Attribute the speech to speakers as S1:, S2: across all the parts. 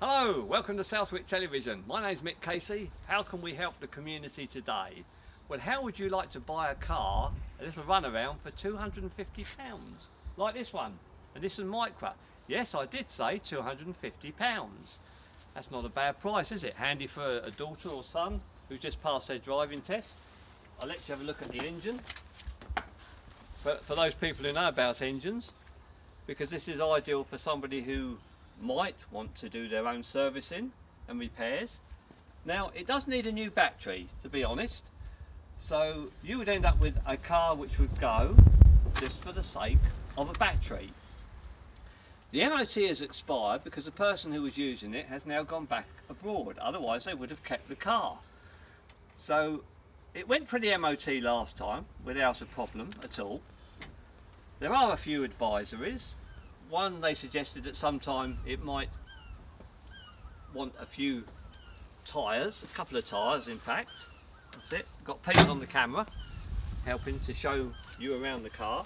S1: Hello, welcome to Southwick Television. My name's Mick Casey. How can we help the community today? Well, how would you like to buy a car, a little runaround for £250? Like this one, a Nissan MICRA. Yes, I did say £250. That's not a bad price, is it? Handy for a daughter or son who just passed their driving test. I'll let you have a look at the engine. But for those people who know about engines, because this is ideal for somebody who might want to do their own servicing and repairs. Now, it does need a new battery, to be honest, so you would end up with a car which would go just for the sake of a battery. The MOT has expired because the person who was using it has now gone back abroad, otherwise they would have kept the car. So it went for the MOT last time without a problem at all. There are a few advisories. One, they suggested that sometime it might want a few tyres, a couple of tyres in fact. That's it. Got Pete on the camera helping to show you around the car.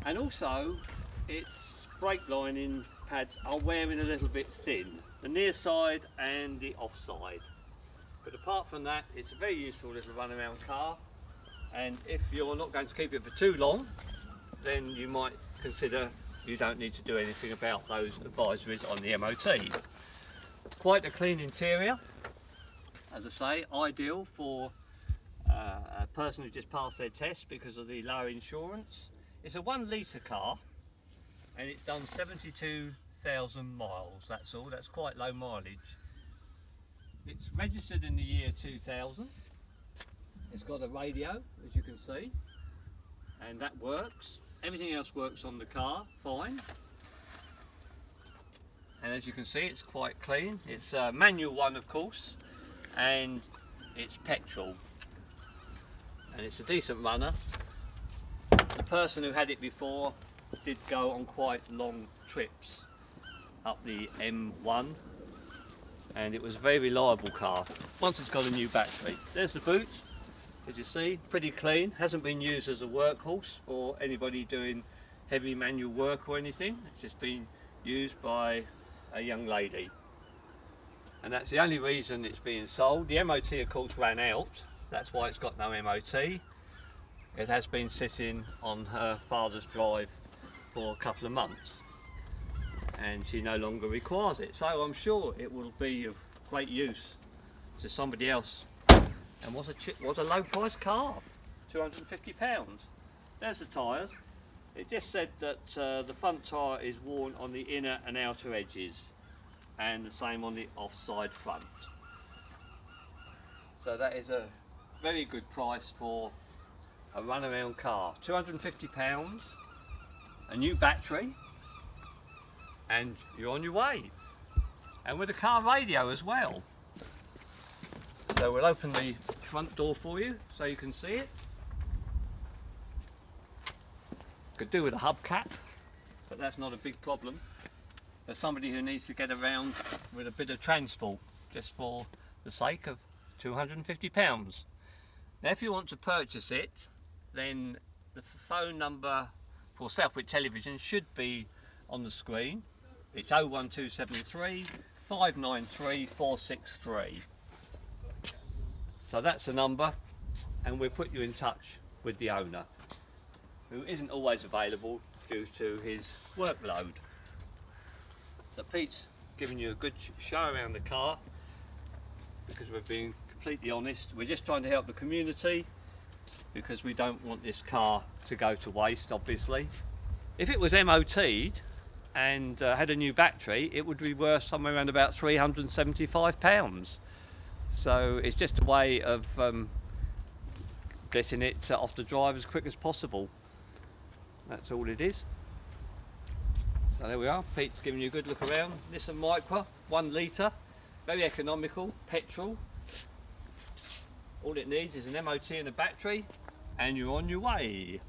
S1: And also its brake lining pads are wearing a little bit thin, the near side and the off side. But apart from that, it's a very useful little runaround car, and if you're not going to keep it for too long, then you might consider you don't need to do anything about those advisories on the MOT. Quite a clean interior, as I say, ideal for a person who just passed their test because of the low insurance. It's a 1 litre car and it's done 72,000 miles, that's all. That's quite low mileage. It's registered in the year 2000. It's got a radio, as you can see, and that works. Everything else works on the car fine, and as you can see, it's quite clean. It's a manual one, of course, and it's petrol, and it's a decent runner. The person who had it before did go on quite long trips up the M1, and it was a very reliable car once it's got a new battery. There's the boot. As you see, pretty clean, hasn't been used as a workhorse for anybody doing heavy manual work or anything. It's just been used by a young lady, and that's the only reason it's being sold. The MOT of course ran out, that's why it's got no MOT. It has been sitting on her father's drive for a couple of months and she no longer requires it, so I'm sure it will be of great use to somebody else. And what a low price car, £250. There's the tyres. It just said that the front tyre is worn on the inner and outer edges, and the same on the offside front. So that is a very good price for a runaround car. £250, a new battery, and you're on your way. And with a car radio as well. So we'll open the front door for you so you can see it. Could do with a hubcap, but that's not a big problem. There's somebody who needs to get around with a bit of transport just for the sake of £250. Now if you want to purchase it, then the phone number for Southwick Television should be on the screen. It's 01273 593 463. So that's the number, and we'll put you in touch with the owner, who isn't always available due to his workload. So Pete's giving you a good show around the car, because we're being completely honest. We're just trying to help the community, because we don't want this car to go to waste, obviously. If it was MOT'd and had a new battery, it would be worth somewhere around about £375. So it's just a way of getting it off the drive as quick as possible. That's all it is. So there we are, Pete's giving you a good look around. Nissan MICRA, 1 litre, very economical, petrol. All it needs is an MOT and a battery, and you're on your way.